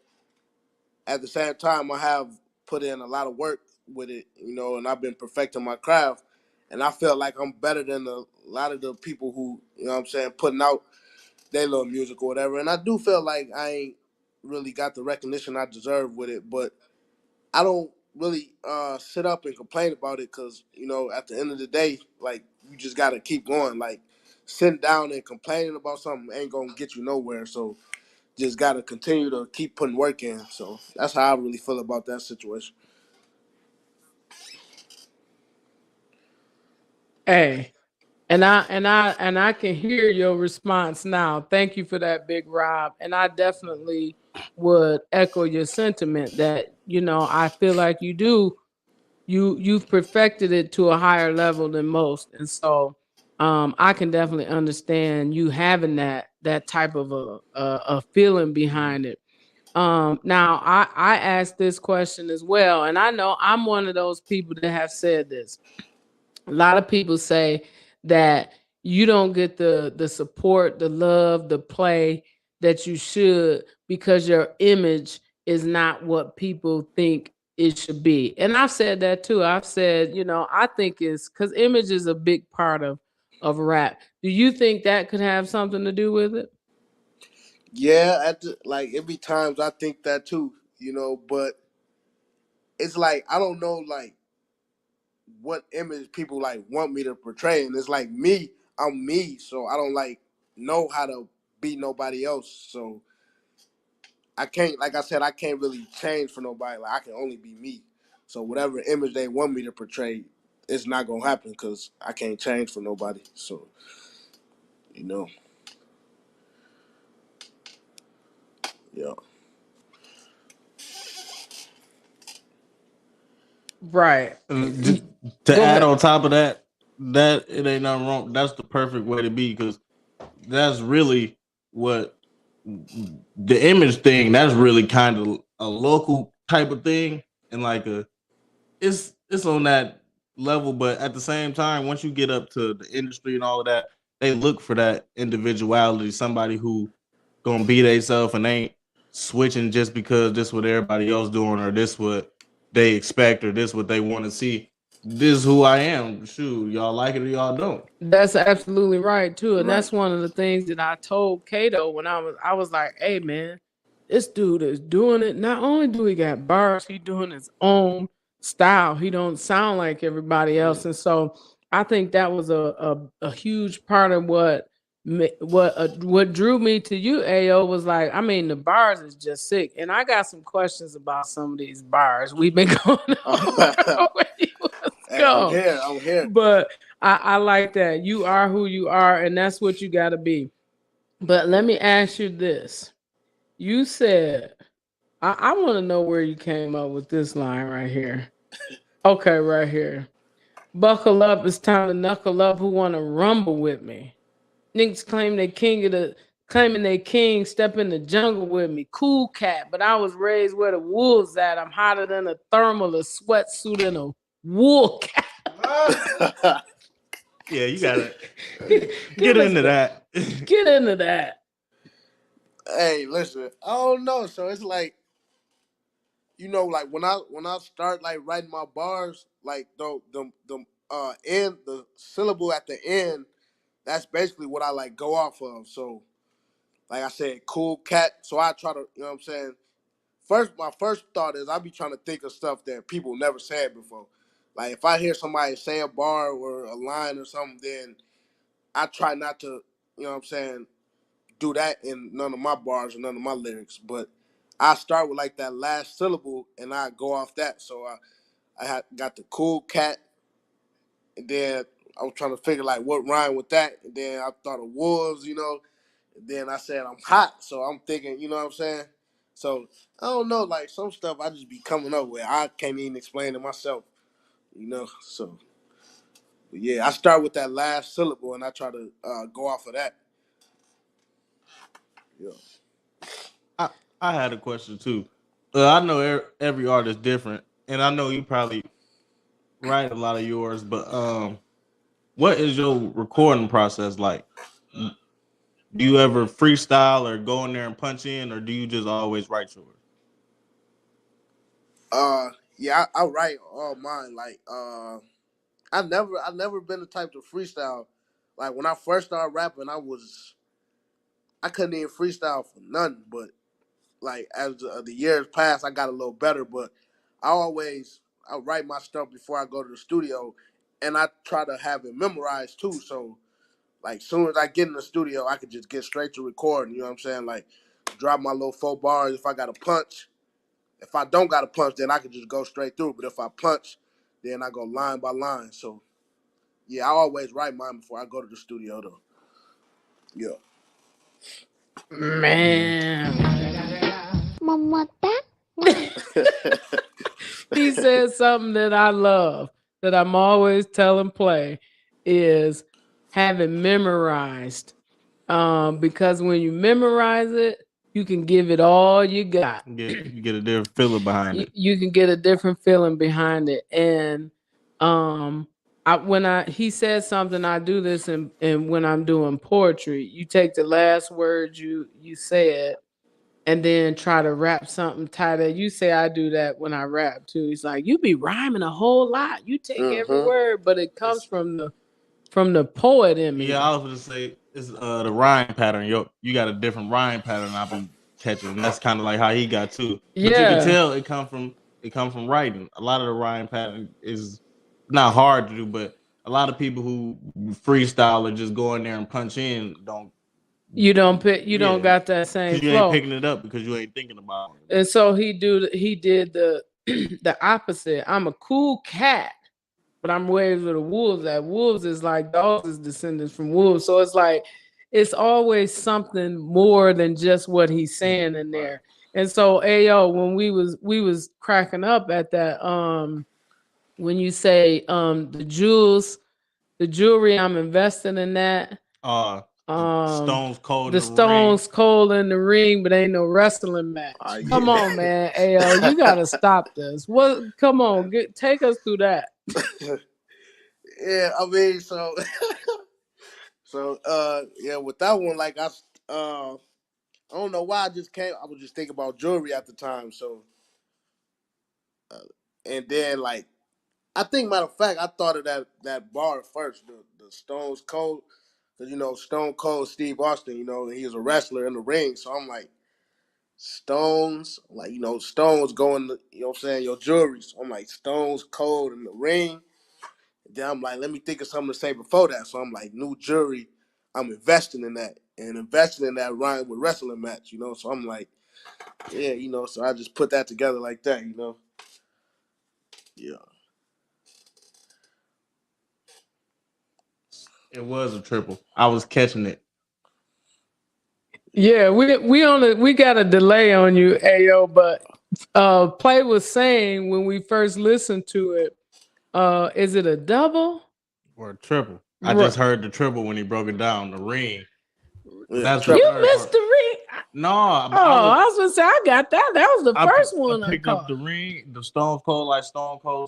Speaker 3: at the same time, I have put in a lot of work with it, and I've been perfecting my craft, and I feel like I'm better than a lot of the people who, what I'm saying, putting out their little music or whatever, and I do feel like I ain't really got the recognition I deserve with it, but I don't really sit up and complain about it because, at the end of the day, like, you just got to keep going. Like, sitting down and complaining about something ain't going to get you nowhere. So, just got to continue to keep putting work in. So, that's how I really feel about that situation.
Speaker 1: Hey, and I can hear your response now. Thank you for that, Big Rob. And I definitely would echo your sentiment that, I feel like you've perfected it to a higher level than most. And so I can definitely understand you having that type of a feeling behind it. Now I asked this question as well, and I know I'm one of those people that have said this. A lot of people say that you don't get the support, the love, the play that you should because your image is not what people think it should be. And I've said that too. I've said, I think it's because image is a big part of rap. Do you think that could have something to do with it?
Speaker 3: Yeah, like, it be times I think that too, but it's like, I don't know, like, what image people like want me to portray, and it's like me, I'm me, so I don't like know how to be nobody else. So I can't, like I said, I can't really change for nobody. Like, I can only be me. So whatever image they want me to portray, it's not gonna happen because I can't change for nobody. So you know, yeah.
Speaker 1: Right.
Speaker 2: Just to
Speaker 1: Go
Speaker 2: add
Speaker 1: ahead.
Speaker 2: on top of that, that it ain't nothing wrong. That's the perfect way to be because that's really what the image thing. That's really kind of a local type of thing, and like it's on that level. But at the same time, once you get up to the industry and all of that, they look for that individuality, somebody who gonna be themselves and ain't switching just because this what everybody else doing or this what they expect or this what they want to see. This is who I am. Shoot, y'all like it or y'all don't.
Speaker 1: That's absolutely right too, and
Speaker 3: Right.
Speaker 1: that's one of the things that I told Kato when I was like, "Hey man, this dude is doing it. Not only do he got bars, he doing his own style. He don't sound like everybody else." And so I think that was a huge part of what drew me to you. AO was like, I mean, the bars is just sick, and I got some questions about some of these bars we've been going on.
Speaker 3: Hey, I'm here.
Speaker 1: But I like that you are who you are, and that's what you got to be. But let me ask you this: you said, I want to know where you came up with this line right here. Okay, right here. Buckle up, it's time to knuckle up. Who wanna rumble with me? Niggas claiming they king, step in the jungle with me. Cool cat, but I was raised where the wolves at. I'm hotter than a thermal, a sweatsuit, and a wool cap.
Speaker 2: Yeah, you gotta get into that.
Speaker 1: Get into that.
Speaker 3: Hey, listen, I don't know. So it's like, like when I start like writing my bars, like the syllable at the end, that's basically what I like go off of. So like I said, cool cat. So I try to, you know what I'm saying? My first thought is I be trying to think of stuff that people never said before. Like if I hear somebody say a bar or a line or something, then I try not to, you know what I'm saying, do that in none of my bars or none of my lyrics. But I start with like that last syllable and I go off that. So I got the cool cat, and then I was trying to figure like what rhyme with that, and then I thought of wolves, and then I said I'm hot, so I'm thinking, you know what I'm saying? So I don't know, like some stuff I just be coming up with. I can't even explain it myself, So yeah, I start with that last syllable and I try to go off of that. Yeah.
Speaker 2: I had a question too. I know every artist different, and I know you probably write a lot of yours, but what is your recording process like? Do you ever freestyle or go in there and punch in, or do you just always write yours?
Speaker 3: Yeah, I write all mine. Like, I've never been the type to freestyle. Like when I first started rapping, I couldn't even freestyle for nothing. But like as the years passed, I got a little better. But I write my stuff before I go to the studio, and I try to have it memorized too. So like soon as I get in the studio, I could just get straight to recording. You know what I'm saying? Like drop my little 4 bars. If I got a punch, if I don't got a punch, then I could just go straight through. But if I punch, then I go line by line. So yeah, I always write mine before I go to the studio though. Yeah.
Speaker 1: Man. He said something that I love, that I'm always telling Play, is having memorized. Because when you memorize it, you can give it all you got.
Speaker 2: You get a different feeling behind it.
Speaker 1: You can get a different feeling behind it. And he said something, I do this and when I'm doing poetry, you take the last words you said and then try to rap something tighter. You say I do that when I rap too. He's like, you be rhyming a whole lot. You take every word, but it comes from the poet in me.
Speaker 2: Yeah, I was gonna say it's the rhyme pattern. You got a different rhyme pattern I've been catching. And that's kind of like how he got too. But you can tell it come from writing. A lot of the rhyme pattern is not hard to do, but a lot of people who freestyle or just go in there and punch in don't
Speaker 1: got that same
Speaker 2: flow. You ain't picking it up because you ain't thinking about it.
Speaker 1: And so he did the the opposite. I'm a cool cat, but I'm raised with the wolves. That wolves is like dogs is descendants from wolves. So it's like it's always something more than just what he's saying in there. And so Ayo, when we was cracking up at that, when you say the jewelry, I'm investing in that.
Speaker 2: Stones cold.
Speaker 1: The Stones cold in the ring, but ain't no wrestling match. Come on, man. Ayo, you gotta stop this. What? Come on, take us through that.
Speaker 3: Yeah, I mean, so yeah, with that one, like I don't know why I was just thinking about jewelry at the time. So, and then like I think, matter of fact, I thought of that bar first, the Stones Cold, because Stone Cold Steve Austin, he was a wrestler in the ring. So I'm like, Stones, like Stones going, to, you know what I'm saying, your jewelry. So I'm like, Stones Cold in the ring. then I'm like, let me think of something to say before that. So I'm like, new jury, I'm investing in that. And investing in that rhyme with wrestling match, you know? So I'm like, yeah, you know, so I just put that together like that, you know? Yeah.
Speaker 2: It was a triple. I was catching it.
Speaker 1: Yeah, we got a delay on you, Ayo, but Play was saying when we first listened to it, is it a double?
Speaker 2: Or a triple. I just heard the triple when he broke it down, the ring.
Speaker 3: Yeah,
Speaker 2: That's
Speaker 3: triple.
Speaker 1: You missed the ring.
Speaker 2: No,
Speaker 1: I was gonna say I got that. That was the first one
Speaker 2: I picked up the ring, the Stone Cold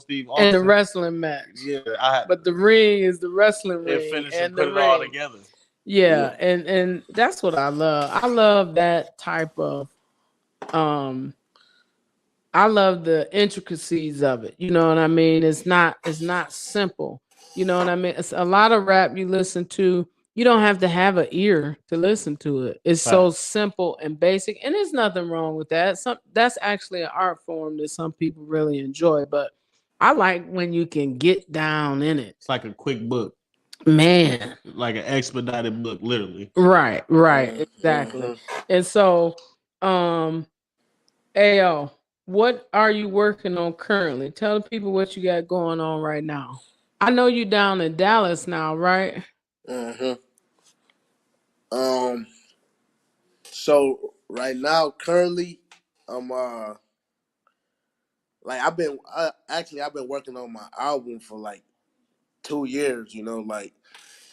Speaker 2: Steve Austin,
Speaker 1: and the wrestling match.
Speaker 2: Yeah,
Speaker 1: but the ring is the wrestling
Speaker 2: it
Speaker 1: ring
Speaker 2: finished
Speaker 1: and
Speaker 2: put
Speaker 1: the
Speaker 2: it
Speaker 1: ring
Speaker 2: all together.
Speaker 1: Yeah, and that's what I love. I love that type of I love the intricacies of it. You know what I mean? It's not simple. You know what I mean? It's a lot of rap you listen to. You don't have to have an ear to listen to it. It's so simple and basic, and there's nothing wrong with that. That's actually an art form that some people really enjoy. But I like when you can get down in it.
Speaker 2: It's like a quick book,
Speaker 1: man,
Speaker 2: like an expedited book, literally.
Speaker 1: Right, exactly. And so, Ayo, what are you working on currently? Tell the people what you got going on right now. I know you down in Dallas now, right?
Speaker 3: So right now, currently, I'm like I've been working on my album for like 2 years. You know, like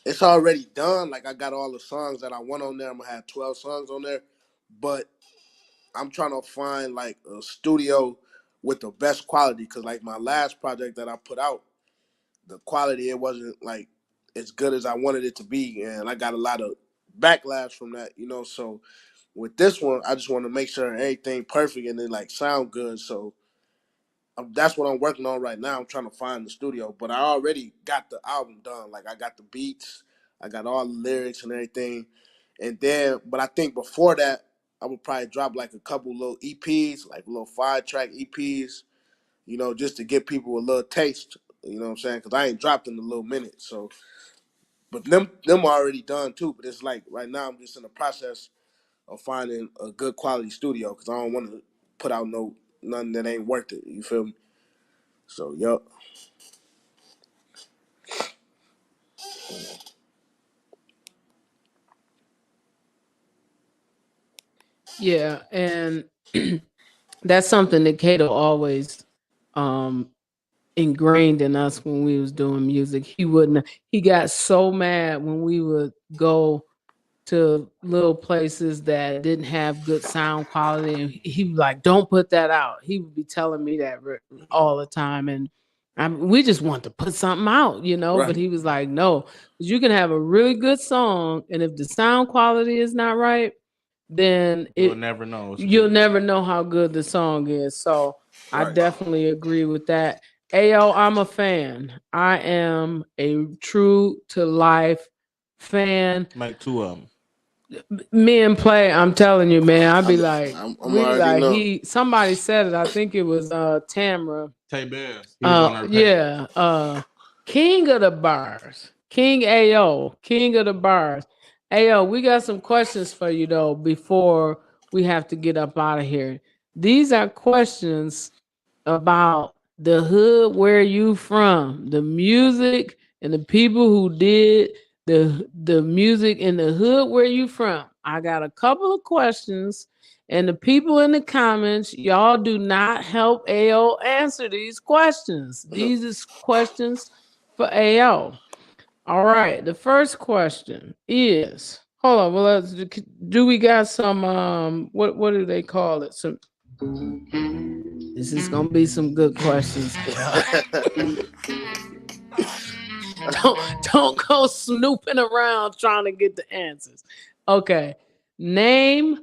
Speaker 3: it's already done. Like I got all the songs that I want on there. I'm gonna have 12 songs on there, but I'm trying to find like a studio with the best quality. Cause like my last project that I put out, the quality, it wasn't like as good as I wanted it to be, and I got a lot of backlash from that. You know, so with this one, I just want to make sure everything perfect and it like sound good. So that's what I'm working on right now. I'm trying to find the studio, but I already got the album done. Like I got the beats, I got all the lyrics and everything. And then, but I think before that, I would probably drop like a couple little EPs, like little 5-track EPs, you know, just to give people a little taste. You know what I'm saying? Because I ain't dropped in a little minute. So, but them are already done too. But it's like right now I'm just in the process of finding a good quality studio because I don't want to put out nothing that ain't worth it. You feel me? So, yup.
Speaker 1: Yeah, and that's something that Kato always ingrained in us when we was doing music. He got so mad when we would go to little places that didn't have good sound quality, and he was like, don't put that out. He would be telling me that all the time, and we just want to put something out, you know. Right. But he was like, no, you can have a really good song, and if the sound quality is not right, then
Speaker 2: you'll never know.
Speaker 1: You'll never know how good the song is. So right. I definitely agree with that. Ayo, I'm a fan. I am a true to life fan.
Speaker 2: Make 2 of them.
Speaker 1: Me and Play, I'm telling you, man. I'd be like, somebody said it. I think it was Tamra.
Speaker 2: Tay Bears.
Speaker 1: King of the bars. King Ayo. King of the bars. Ayo, we got some questions for you though before we have to get up out of here. These are questions about the hood, where you from, the music, and the people who did the music in the hood where you from. I got a couple of questions, and the people in the comments, y'all do not help Ayo answer these questions. These are questions for Ayo. All right, the first question is, hold on, well, do we got some what do they call it? Some this is gonna be some good questions. Don't go snooping around trying to get the answers. Okay. Name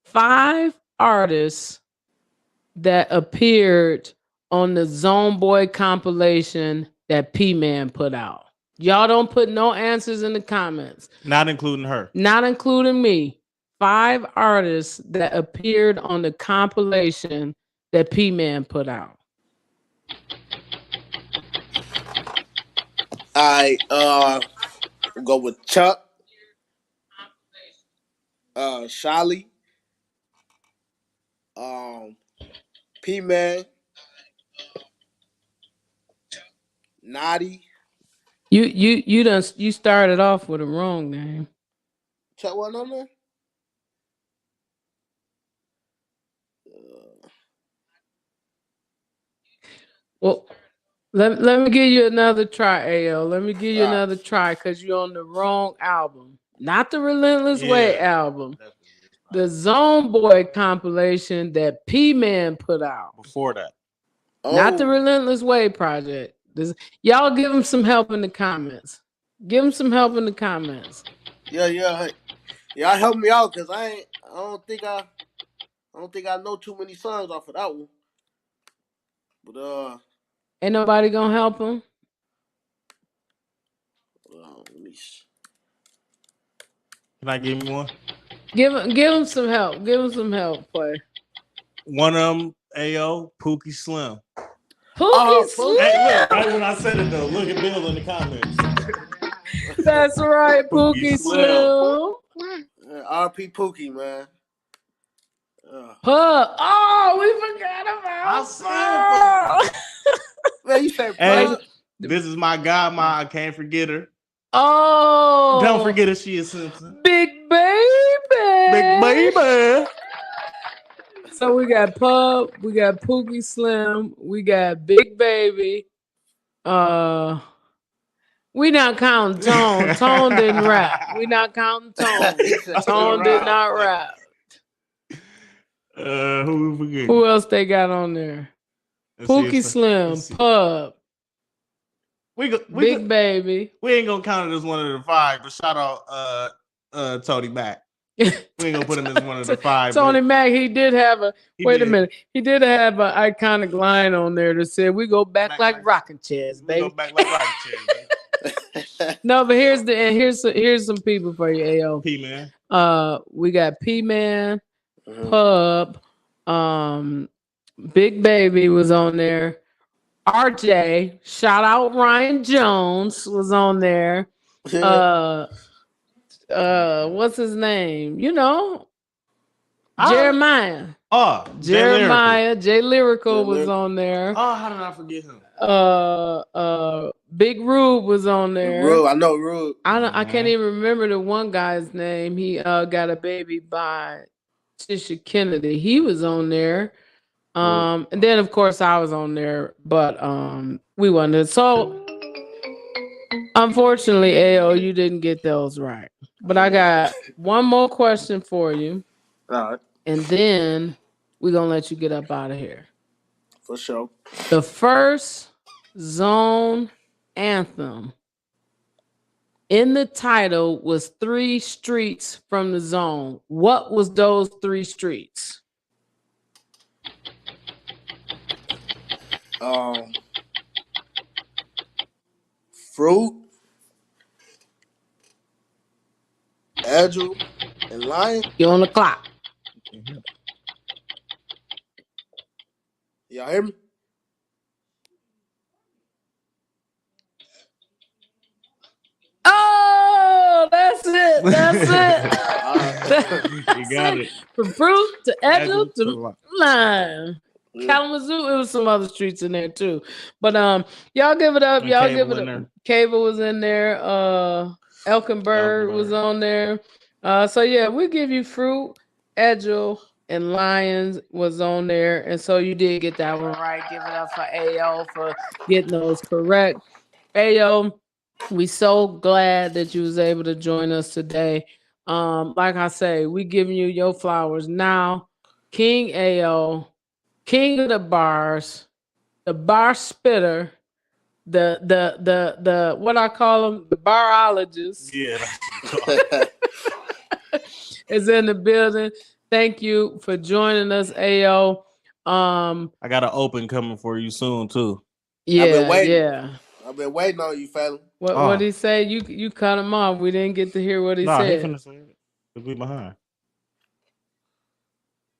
Speaker 1: 5 artists that appeared on the Zone Boy compilation that P-Man put out. Y'all don't put no answers in the comments.
Speaker 2: Not including her.
Speaker 1: Not including me. 5 artists that appeared on the compilation that P-Man put out.
Speaker 3: We'll go with Chuck, Sholly, P Man, Naughty.
Speaker 1: You started off with a wrong name.
Speaker 3: Chuck wasn't on there?
Speaker 1: Well, let me give you another try, AO. Let me give you another try because you're on the wrong album. Not the Relentless Way album. The Zone Boy compilation that P Man put out.
Speaker 2: Before that.
Speaker 1: Not the Relentless Way project. Y'all give him some help in the comments. Give him some help in the comments.
Speaker 3: Yeah. Y'all help me out because I don't think I know too many songs off of that one. But
Speaker 1: ain't nobody gonna help him.
Speaker 3: Let me see.
Speaker 2: Can I give him one?
Speaker 1: Give him some help. Give him some help, play.
Speaker 2: One of them, AO, Pookie Slim.
Speaker 1: Pookie Slim.
Speaker 2: Hey, look, right when I said it though, look at Bill in the comments.
Speaker 1: That's right, Pookie Slim.
Speaker 3: RP Pookie, man.
Speaker 1: Oh, we forgot about
Speaker 3: Man, you said
Speaker 2: hey, this is my godma. I can't forget her.
Speaker 1: Oh,
Speaker 2: don't forget her. She is Simpson.
Speaker 1: Big baby. So we got Pub, we got Pookie Slim, we got Big Baby. We not counting Tone. Tone didn't rap. We not counting Tone. Tone did not rap.
Speaker 2: Who we forget?
Speaker 1: Who else they got on there? Pookie Slim, Pub. Big Baby.
Speaker 2: We ain't gonna count it as one of the five, but shout out Tony Mac. We ain't gonna put him as one of the five.
Speaker 1: Tony Mac, he did have a He did have an iconic line on there that said, "We go back like rocking chairs, baby."
Speaker 2: We go back like rocking chairs, baby.
Speaker 1: No, but here's some people for you, AO.
Speaker 2: P Man.
Speaker 1: We got P Man, Pub, Big Baby was on there. RJ, shout out Ryan Jones was on there. What's his name? You know, Jeremiah. Jeremiah. J Lyrical was on there.
Speaker 2: Oh, how did I forget him?
Speaker 1: Big Rube was on there.
Speaker 3: Rube, I know Rube.
Speaker 1: I can't even remember the one guy's name. He got a baby by Tisha Kennedy. He was on there. And then of course I was on there, but we wasn't. So unfortunately, AO, you didn't get those right. But I got one more question for you.
Speaker 3: All right.
Speaker 1: And then we're gonna let you get up out of here.
Speaker 3: For sure.
Speaker 1: The first Zone anthem in the title was 3 streets from the Zone. What was those 3 streets?
Speaker 3: Fruit, Agile, and Lion.
Speaker 1: You're on the clock.
Speaker 3: Y'all hear me?
Speaker 1: Oh, that's it.
Speaker 2: You got it.
Speaker 1: From Fruit to Agile to Line. Kalamazoo, it was some other streets in there too. But y'all give it up. Y'all give it up. Cable was in there. Elkenberg was on there. So yeah, we give you Fruit, Agile, and Lions was on there. And so you did get that one right. Give it up for AO for getting those correct. AO, we so glad that you was able to join us today. Like I say, we giving you your flowers now. King AO, king of the bars, the bar spitter, the what I call him, the barologist.
Speaker 2: Yeah.
Speaker 1: Is in the building. Thank you for joining us, AO.
Speaker 2: I got an open coming for you soon too.
Speaker 1: Yeah,
Speaker 3: I've been waiting on you, fella.
Speaker 1: What did he say? You cut him off. We didn't get to hear what he said.
Speaker 2: He finna say it. We behind.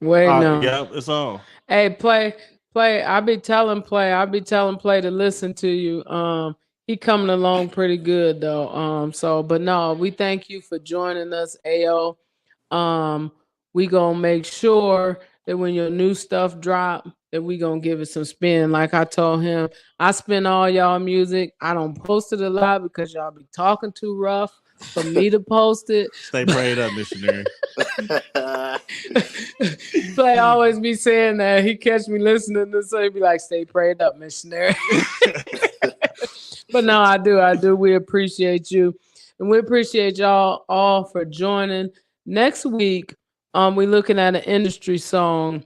Speaker 1: Wait, no.
Speaker 2: Yep, it's on.
Speaker 1: Hey, play. I be telling play to listen to you. He coming along pretty good though. So but no, we thank you for joining us, AO. We gonna make sure that when your new stuff drop, that we gonna give it some spin. Like I told him, I spin all y'all music. I don't post it a lot because y'all be talking too rough for me to post it.
Speaker 2: Stay prayed up, missionary.
Speaker 1: Play always be saying that. He catch me listening to so he be like, stay prayed up, missionary. But no, I do. We appreciate you. And we appreciate y'all all for joining. Next week, we're looking at an industry song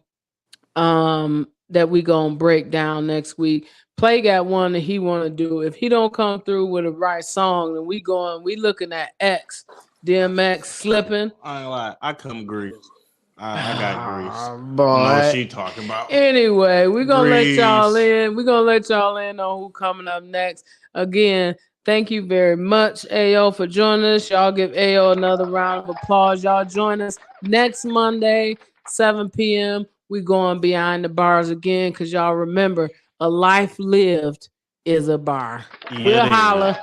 Speaker 1: that we gonna break down next week. Play got one that he wanna do. If he don't come through with a right song, then we looking at X, DMX slipping.
Speaker 2: I ain't lie, I come Greece. I got Greece.
Speaker 1: Boy.
Speaker 2: I know what she talking about.
Speaker 1: Anyway, we're gonna
Speaker 2: Grease.
Speaker 1: let y'all in. We're gonna let y'all in on who coming up next. Again, thank you very much, AO, for joining us. Y'all give AO another round of applause. Y'all join us next Monday, 7 p.m. We going behind the bars again, because y'all remember, a life lived is a bar.
Speaker 2: Yeah,
Speaker 1: We'll holla.